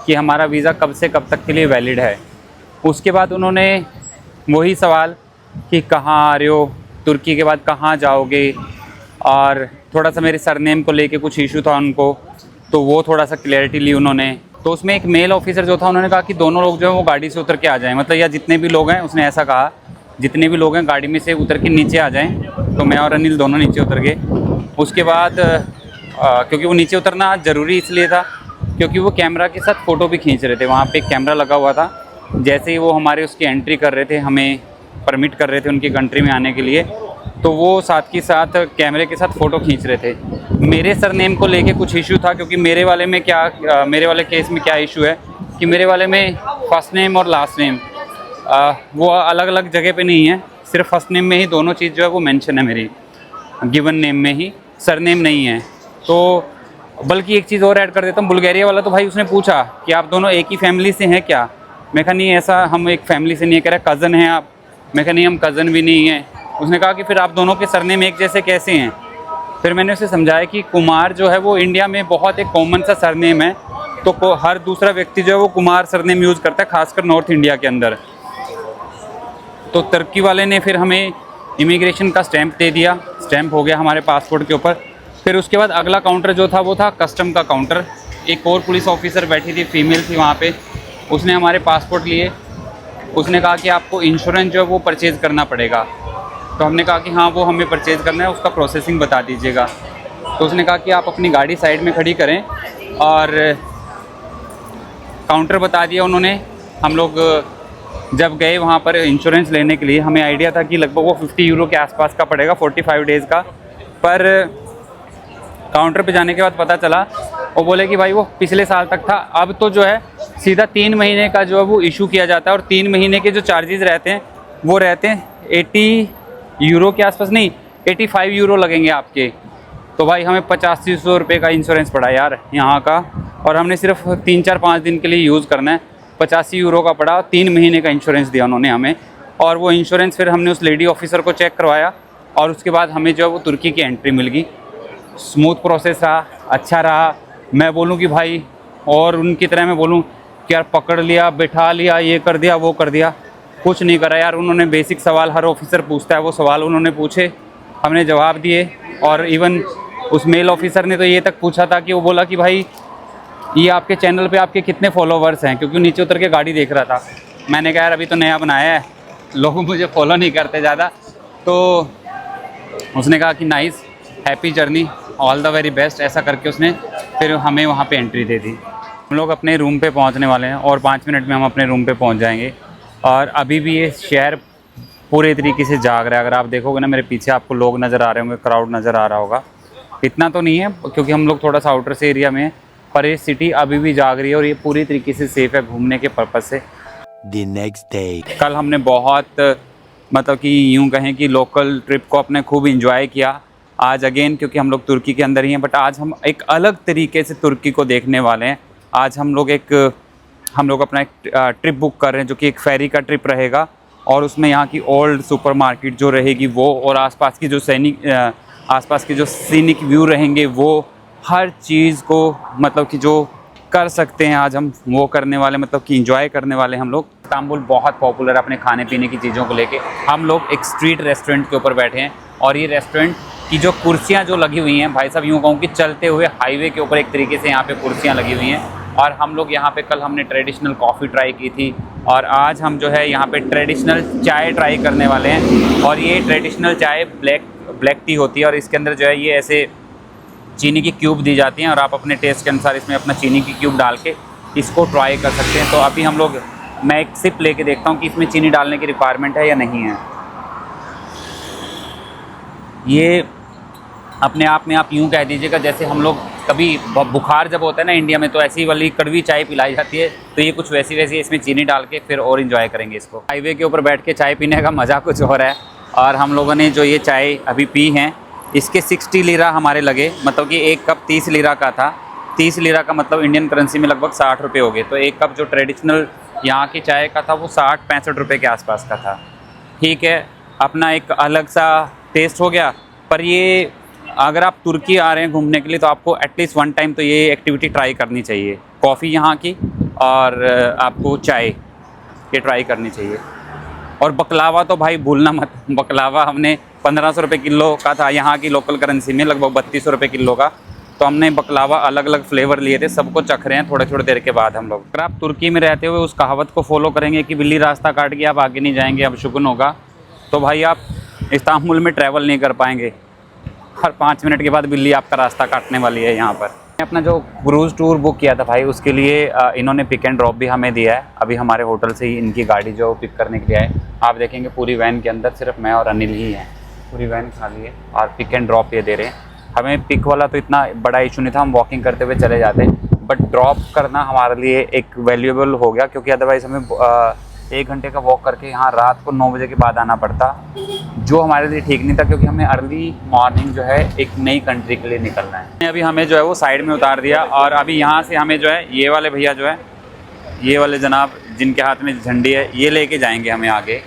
कि हमारा वीज़ा कब से कब तक के लिए वैलिड है। उसके बाद उन्होंने वही सवाल कि कहाँ आ रहे हो, तुर्की के बाद कहाँ जाओगे, और थोड़ा सा मेरे सरनेम को लेके कुछ इशू था उनको, तो वो थोड़ा सा क्लैरिटी ली उन्होंने। तो उसमें एक मेल ऑफिसर जो था उन्होंने कहा कि दोनों लोग जो है वो गाड़ी से उतर के आ जाएं, मतलब या जितने भी लोग हैं, उसने ऐसा कहा जितने भी लोग हैं गाड़ी में से उतर के नीचे आ जाएं। तो मैं और अनिल दोनों नीचे उतर गए। उसके बाद क्योंकि वो नीचे उतरना ज़रूरी इसलिए था क्योंकि वो कैमरा के साथ फ़ोटो भी खींच रहे थे, वहाँ पे एक कैमरा लगा हुआ था। जैसे ही वो हमारे उसकी एंट्री कर रहे थे, हमें परमिट कर रहे थे उनकी कंट्री में आने के लिए, तो वो साथ के साथ कैमरे के साथ फ़ोटो खींच रहे थे। मेरे सरनेम को लेके कुछ इशू था क्योंकि मेरे वाले में क्या मेरे वाले केस में क्या इशू है कि मेरे वाले में फ़र्स्ट नेम और लास्ट नेम वो अलग अलग जगह पे नहीं है, सिर्फ फर्स्ट नेम में ही दोनों चीज़ जो है वो मेंशन है मेरी, गिवन नेम में ही, सरनेम नहीं है। तो बल्कि एक चीज़ और ऐड कर देता हूँ, बुल्गारिया वाला तो भाई उसने पूछा कि आप दोनों एक ही फैमिली से हैं क्या? मैं कहा नहीं, ऐसा हम एक फैमिली से नहीं है। कह रहा कज़न हैं आप? मैं कहा नहीं, हम कज़न भी नहीं हैं। उसने कहा कि फिर आप दोनों के सरनेम एक जैसे कैसे हैं? फिर मैंने उसे समझाया कि कुमार जो है वो इंडिया में बहुत एक कॉमन सा सरनेम है, तो हर दूसरा व्यक्ति जो है वो कुमार सरनेम यूज़ करता है, खासकर नॉर्थ इंडिया के अंदर। तो तुर्की वाले ने फिर हमें इमिग्रेशन का स्टैंप दे दिया, स्टैंप हो गया हमारे पासपोर्ट के ऊपर। फिर उसके बाद अगला काउंटर जो था वो था कस्टम का काउंटर। एक और पुलिस ऑफिसर बैठी थी, फीमेल थी वहाँ पे, उसने हमारे पासपोर्ट लिए। उसने कहा कि आपको इंश्योरेंस जो है वो परचेज़ करना पड़ेगा। तो हमने कहा कि हाँ वो हमें परचेज़ करना है, उसका प्रोसेसिंग बता दीजिएगा। तो उसने कहा कि आप अपनी गाड़ी साइड में खड़ी करें, और काउंटर बता दिया उन्होंने। हम लोग जब गए वहाँ पर इंश्योरेंस लेने के लिए, हमें आइडिया था कि लगभग वो 50 यूरो के आसपास का पड़ेगा, 45 डेज़ का। पर काउंटर पे जाने के बाद पता चला, वो बोले कि भाई वो पिछले साल तक था, अब तो जो है सीधा 3 महीने का जो है वो इशू किया जाता है। और 3 महीने के जो चार्जेस रहते हैं वो रहते हैं 80 यूरो के आसपास, नहीं 85 यूरो लगेंगे आपके। तो भाई हमें 8500 रुपये का इंश्योरेंस पड़ा यार यहाँ का, और हमने सिर्फ 3-4-5 दिन के लिए यूज़ करना है। 85 यूरो का पड़ा, 3 महीने का इंश्योरेंस दिया उन्होंने हमें। और वो इंश्योरेंस फिर हमने उस लेडी ऑफिसर को चेक करवाया, और उसके बाद हमें जो है वो तुर्की की एंट्री मिल गई। स्मूथ प्रोसेस रहा, अच्छा रहा। मैं बोलूँ कि भाई, और उनकी तरह मैं बोलूँ कि यार पकड़ लिया, बिठा लिया, ये कर दिया, वो कर दिया, कुछ नहीं करा यार। उन्होंने बेसिक सवाल हर ऑफिसर पूछता है, वो सवाल उन्होंने पूछे, हमने जवाब दिए। और इवन उस मेल ऑफिसर ने तो ये तक पूछा था कि वो बोला कि भाई ये आपके चैनल पे आपके कितने फॉलोवर्स हैं, क्योंकि नीचे उतर के गाड़ी देख रहा था। मैंने कहा यार अभी तो नया बनाया है, लोग मुझे फॉलो नहीं करते ज़्यादा। तो उसने कहा कि nice, happy journey, all the very best, ऐसा करके उसने फिर हमें वहाँ पे एंट्री दे दी। हम लोग अपने रूम पे पहुँचने वाले हैं और 5 मिनट में हम अपने रूम पे पहुँच जाएंगे। और अभी भी ये शहर पूरे तरीके से जाग रहा है। अगर आप देखोगे ना, मेरे पीछे आपको लोग नज़र आ रहे होंगे, क्राउड नज़र आ रहा होगा। इतना तो नहीं है क्योंकि हम लोग थोड़ा सा आउटर से एरिया में है, पर ये सिटी अभी भी जाग रही है और ये पूरी तरीके से सेफ़ है घूमने के पर्पज़ से। The next day. कल हमने बहुत मतलब कि यूँ कहें कि लोकल ट्रिप को अपने खूब इंजॉय किया। आज अगेन क्योंकि हम लोग तुर्की के अंदर ही हैं, बट आज हम एक अलग तरीके से तुर्की को देखने वाले हैं। आज हम लोग अपना एक ट्रिप बुक कर रहे हैं जो कि एक फेरी का ट्रिप रहेगा, और उसमें यहाँ की ओल्ड सुपरमार्केट जो रहेगी वो, और आसपास की जो सीनिक व्यू रहेंगे वो, हर चीज़ को मतलब कि जो कर सकते हैं आज हम वो करने वाले, मतलब कि इंजॉय करने वाले हम लोग। इस्तांबुल बहुत पॉपुलर है अपने खाने पीने की चीज़ों को लेके। हम लोग एक स्ट्रीट रेस्टोरेंट के ऊपर बैठे हैं और ये रेस्टोरेंट की जो कुर्सियाँ जो लगी हुई हैं भाई साहब, यूँ कहूँ कि चलते हुए हाईवे के ऊपर एक तरीके से यहाँ पे कुर्सियाँ लगी हुई हैं। और हम लोग यहाँ पे कल हमने ट्रेडिशनल कॉफ़ी ट्राई की थी और आज हम जो है यहाँ पे ट्रेडिशनल चाय ट्राई करने वाले हैं। और ये ट्रेडिशनल चाय ब्लैक टी होती है और इसके अंदर जो है ये ऐसे चीनी की क्यूब दी जाती हैं और आप अपने टेस्ट के अनुसार इसमें अपना चीनी की क्यूब डाल के इसको ट्राई कर सकते हैं। तो अभी हम लोग, मैं एक सिप लेके देखता हूँ कि इसमें चीनी डालने की रिक्वायरमेंट है या नहीं है। ये अपने आप में आप यूँ कह दीजिएगा जैसे हम लोग कभी बुखार जब होता है ना इंडिया में, तो ऐसी वाली कड़वी चाय पिलाई जाती है, तो ये कुछ वैसी इसमें चीनी डाल के फिर और इन्जॉय करेंगे इसको। हाईवे के ऊपर बैठ के चाय पीने का मज़ा कुछ और है। और हम लोगों ने जो ये चाय अभी पी हैं इसके 60 लिरा हमारे लगे, मतलब कि एक कप 30 लिरा का था। 30 लिरा का मतलब इंडियन करेंसी में लगभग 60 रुपये हो गए। तो एक कप जो ट्रेडिशनल यहाँ की चाय का था वो 60-65 रुपये के आसपास का था। ठीक है, अपना एक अलग सा टेस्ट हो गया। पर ये अगर आप तुर्की आ रहे हैं घूमने के लिए तो आपको एटलीस्ट वन टाइम तो ये एक्टिविटी ट्राई करनी चाहिए, कॉफ़ी यहाँ की और आपको चाय ये ट्राई करनी चाहिए। और बकलावा तो भाई भूलना मत, बकलावा हमने 1500 रुपये किलो का था यहाँ की लोकल करेंसी में, लगभग 3200 रुपये किलो का। तो हमने बकलावा अलग अलग फ्लेवर लिए थे, सबको चख रहे हैं थोड़े देर के बाद हम लोग। अगर आप तुर्की में रहते हुए उस कहावत को फॉलो करेंगे कि बिल्ली रास्ता काट गया, आप आगे नहीं जाएंगे, अब शुगन होगा, तो भाई आप इस्तांबुल में ट्रैवल नहीं कर पाएंगे। हर 5 मिनट के बाद बिल्ली आपका रास्ता काटने वाली है यहाँ पर। अपना जो क्रूज़ टूर बुक किया था भाई, उसके लिए इन्होंने पिक एंड ड्रॉप भी हमें दिया है। अभी हमारे होटल से ही इनकी गाड़ी जो पिक करने के लिए आए, आप देखेंगे पूरी वैन के अंदर सिर्फ मैं और अनिल ही हैं, पूरी वैन खाली है और पिक एंड ड्रॉप ये दे रहे हैं। हमें पिक वाला तो इतना बड़ा इशू नहीं था, हम वॉकिंग करते हुए चले जाते, बट ड्रॉप करना हमारे लिए एक वैल्यूएबल हो गया, क्योंकि अदरवाइज़ हमें 1 घंटे का वॉक करके यहाँ रात को 9 बजे के बाद आना पड़ता, जो हमारे लिए ठीक नहीं था, क्योंकि हमें अर्ली मॉर्निंग जो है एक नई कंट्री के लिए निकलना है। अभी हमें जो है वो साइड में उतार दिया और अभी यहाँ से हमें जो है ये वाले भैया जो है, ये वाले जनाब जिनके हाथ में झंडी है, ये लेके जाएंगे हमें आगे।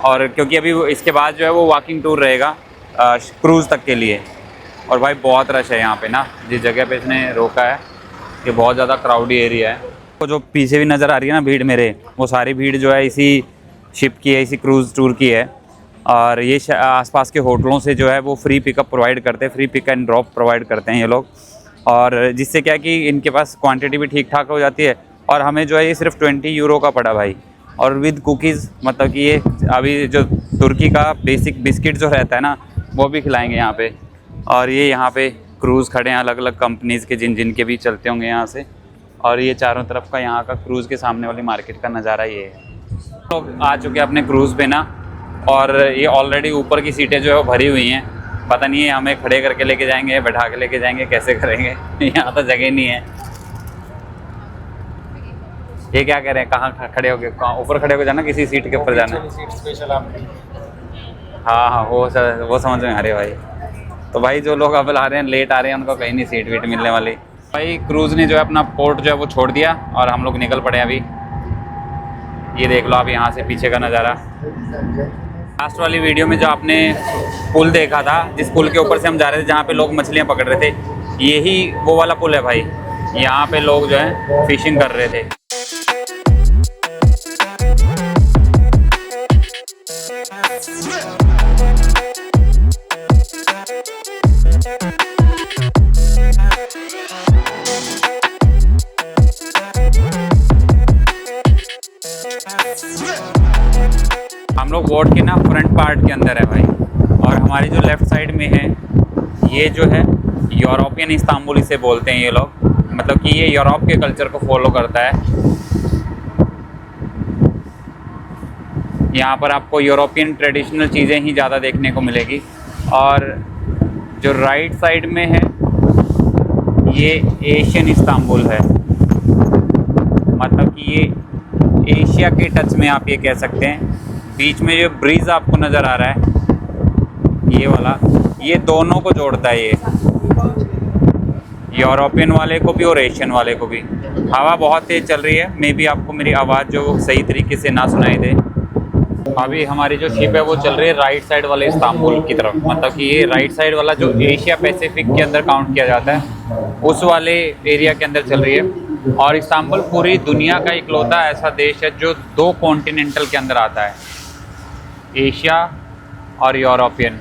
और क्योंकि अभी इसके बाद जो है वो वॉकिंग टूर रहेगा क्रूज़ तक के लिए। और भाई बहुत रश है यहाँ पे ना, जिस जगह पे इसने रोका है ये बहुत ज़्यादा क्राउडी एरिया है। तो जो पीछे भी नज़र आ रही है ना भीड़ मेरे, वो सारी भीड़ जो है इसी शिप की है, इसी क्रूज़ टूर की है। और ये आसपास के होटलों से जो है वो फ्री पिकअप प्रोवाइड करते हैं, free pick and drop provide करते हैं ये लोग। और जिससे क्या कि इनके पास क्वांटिटी भी ठीक ठाक हो जाती है। और हमें जो है ये सिर्फ 20 यूरो का पड़ा भाई, और विद कुकीज़, मतलब कि ये अभी जो तुर्की का बेसिक बिस्किट जो रहता है ना वो भी खिलाएँगे यहाँ पर। और ये यहाँ पे क्रूज़ खड़े हैं अलग अलग कंपनीज़ के, जिन के भी चलते होंगे यहाँ से। और ये चारों तरफ का यहाँ का क्रूज़ के सामने वाली मार्केट का नज़ारा ये है। लोग आ चुके हैं अपने क्रूज़ पे ना, और ये ऑलरेडी ऊपर की सीटें जो है वो भरी हुई हैं। पता नहीं है हमें खड़े करके लेके जाएंगे, बैठा के लेके जाएंगे, कैसे करेंगे यहाँ तो जगह नहीं है। ये क्या कह रहे हैं, कहाँ खड़े हो गए, कहाँ ऊपर खड़े हो जाना, किसी सीट के ऊपर जाना? हाँ वो समझ में। अरे भाई, तो भाई जो लोग अब आ रहे हैं, लेट आ रहे हैं, उनको कहीं नहीं सीट वीट मिलने वाली। भाई क्रूज़ ने जो है अपना पोर्ट जो है वो छोड़ दिया और हम लोग निकल पड़े अभी। ये देख लो आप यहाँ से पीछे का नज़ारा। लास्ट वाली वीडियो में जो आपने पुल देखा था, जिस पुल के ऊपर से हम जा रहे थे जहाँ पे लोग मछलियाँ पकड़ रहे थे, यही वो वाला पुल है भाई। यहाँ पे लोग जो है फिशिंग कर रहे थे। हम लोग वोट के ना फ्रंट पार्ट के अंदर है भाई, और हमारी जो लेफ़्ट साइड में है ये जो है यूरोपियन इस्तांबुल इसे बोलते हैं ये लोग, मतलब कि ये यूरोप के कल्चर को फॉलो करता है। यहाँ पर आपको यूरोपियन ट्रेडिशनल चीज़ें ही ज़्यादा देखने को मिलेगी। और जो राइट साइड में है ये एशियन इस्तांबुल है, मतलब कि ये एशिया के टच में आप ये कह सकते हैं। बीच में जो ब्रिज आपको नज़र आ रहा है ये वाला, ये दोनों को जोड़ता है, ये यूरोपियन वाले को भी और एशियन वाले को भी। हवा बहुत तेज़ चल रही है, मे बी आपको मेरी आवाज़ जो सही तरीके से ना सुनाई दे। अभी हमारी जो शिप है वो चल रही है राइट साइड वाले इस्तांबुल की तरफ, मतलब कि ये राइट साइड वाला जो एशिया पैसिफिक के अंदर काउंट किया जाता है उस वाले एरिया के अंदर चल रही है। और इस्तांबुल पूरी दुनिया का इकलौता ऐसा देश है जो 2 कॉन्टिनेंटल के अंदर आता है, एशिया और यूरोपियन।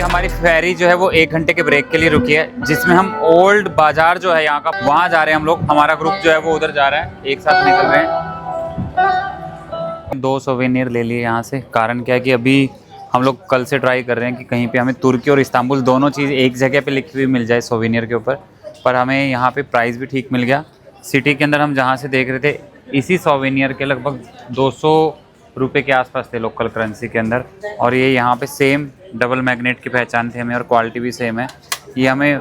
हमारी फेरी जो है वो 1 घंटे के ब्रेक के लिए रुकी है, जिसमें हम ओल्ड बाजार जो है यहाँ का वहाँ जा रहे हैं हम लोग। हमारा ग्रुप जो है वो उधर जा रहा है, एक साथ निकल रहे हैं। 2 सोवेनियर ले लिए यहाँ से। कारण क्या है कि अभी हम लोग कल से ट्राई कर रहे हैं कि कहीं पे हमें तुर्की और इस्तांबुल दोनों चीज़ एक जगह पे लिखी हुई मिल जाए सोवेनियर के ऊपर। पर हमें यहाँ पे प्राइस भी ठीक मिल गया। सिटी के अंदर हम जहाँ से देख रहे थे इसी सोवेनियर के लगभग 200 रुपये के आसपास थे लोकल करेंसी के अंदर। और ये यहाँ पे सेम डबल मैग्नेट की पहचान थी हमें और क्वालिटी भी सेम है। ये हमें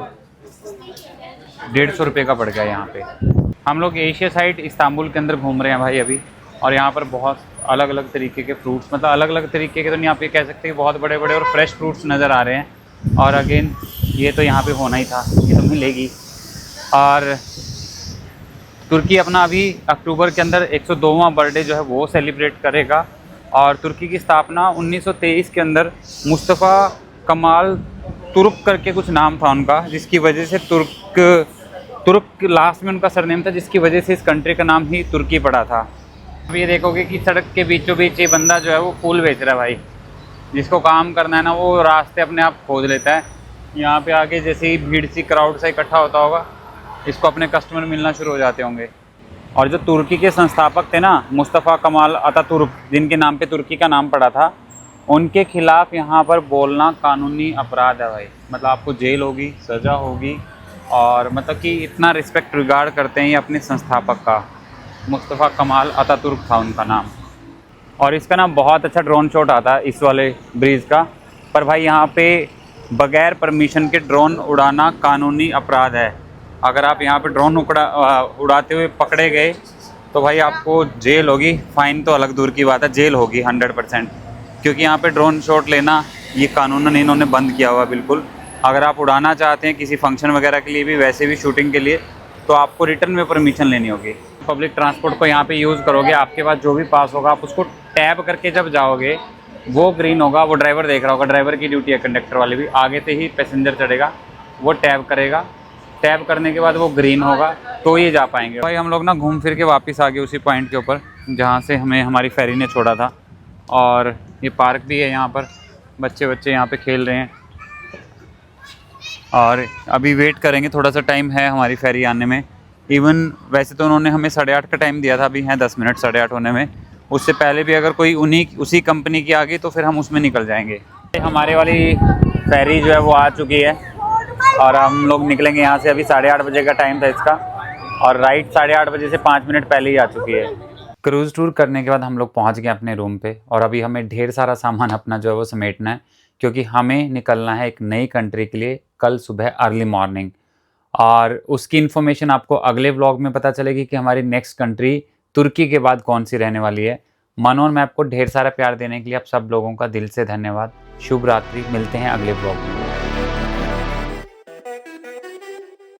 150 रुपये का पड़ गया यहाँ पे। हम लोग एशिया साइड इस्तांबुल के अंदर घूम रहे हैं भाई अभी। और यहाँ पर बहुत अलग अलग तरीके के फ्रूट्स, मतलब अलग अलग तरीके के तो नहीं, आप ये कह सकते हैं बहुत बड़े बड़े और फ्रेश फ्रूट्स नज़र आ रहे हैं। और अगेन ये तो यहाँ पे होना ही था, ये तो मिलेगी। और तुर्की अपना अभी अक्टूबर के अंदर 102वां बर्थडे जो है वो सेलिब्रेट करेगा। और तुर्की की स्थापना 1923 के अंदर मुस्तफ़ा कमाल तुर्क करके कुछ नाम था उनका, जिसकी वजह से तुर्क लास्ट में उनका सरनेम था, जिसकी वजह से इस कंट्री का नाम ही तुर्की पड़ा था। अब ये देखोगे कि सड़क के बीचों बीच ये बंदा जो है वो फूल बेच रहा है भाई। जिसको काम करना है ना वो रास्ते अपने आप खोज लेता है। यहाँ पे आके जैसे ही भीड़ सी क्राउड सा इकट्ठा होता होगा, इसको अपने कस्टमर मिलना शुरू हो जाते होंगे। और जो तुर्की के संस्थापक थे ना, मुस्तफ़ा कमाल अतातुर्क, जिनके नाम पे तुर्की का नाम पड़ा था, उनके खिलाफ़ यहाँ पर बोलना कानूनी अपराध है भाई। मतलब आपको जेल होगी, सज़ा होगी। और मतलब कि इतना रिस्पेक्ट रिगार्ड करते हैं ये अपने संस्थापक का। मुस्तफ़ा कमाल अतातुर्क था उनका नाम। और इसका ना बहुत अच्छा ड्रोन शॉट आता है इस वाले ब्रिज का। पर भाई यहाँ पे बगैर परमिशन के ड्रोन उड़ाना कानूनी अपराध है। अगर आप यहाँ पे ड्रोन उड़ाते हुए पकड़े गए तो भाई आपको जेल होगी। फ़ाइन तो अलग दूर की बात है, जेल होगी 100%। क्योंकि यहाँ पे ड्रोन शॉट लेना ये कानूनन इन्होंने बंद किया हुआ बिल्कुल। अगर आप उड़ाना चाहते हैं किसी फंक्शन वगैरह के लिए भी, वैसे भी शूटिंग के लिए, तो आपको रिटर्न में परमिशन लेनी होगी। पब्लिक ट्रांसपोर्ट को यहाँ पे यूज़ करोगे, आपके पास जो भी पास होगा आप उसको टैब करके जब जाओगे वो ग्रीन होगा, वो ड्राइवर देख रहा होगा। ड्राइवर की ड्यूटी है, कंडक्टर वाले भी। आगे से ही पैसेंजर चढ़ेगा, वो टैब करेगा। टैब करने के बाद वो ग्रीन होगा तो ये जा पाएंगे। भाई हम लोग ना घूम फिर के वापस आ गए उसी पॉइंट के ऊपर जहाँ से हमें हमारी फेरी ने छोड़ा था। और ये पार्क भी है, यहाँ पर बच्चे यहाँ पे खेल रहे हैं। और अभी वेट करेंगे, थोड़ा सा टाइम है हमारी फेरी आने में। इवन वैसे तो उन्होंने हमें 8:30 का टाइम दिया था, अभी हैं 10 मिनट 8:30 होने में। उससे पहले भी अगर कोई उसी कंपनी की आ गई तो फिर हम उसमें निकल जाएंगे। हमारी वाली फेरी जो है वो आ चुकी है और हम लोग निकलेंगे यहाँ से। अभी 8:30 बजे का टाइम था इसका और राइट 8:30 बजे से 5 मिनट पहले ही आ चुकी है। क्रूज़ टूर करने के बाद हम लोग पहुँच गए अपने रूम पे। और अभी हमें ढेर सारा सामान अपना जो है वो समेटना है, क्योंकि हमें निकलना है एक नई कंट्री के लिए कल सुबह अर्ली मॉर्निंग। और उसकी इन्फॉर्मेशन आपको अगले व्लॉग में पता चलेगी कि हमारी नेक्स्ट कंट्री तुर्की के बाद कौन सी रहने वाली है। मनोर मैप को ढेर सारा प्यार देने के लिए आप सब लोगों का दिल से धन्यवाद। शुभ रात्रि, मिलते हैं अगले व्लॉग में।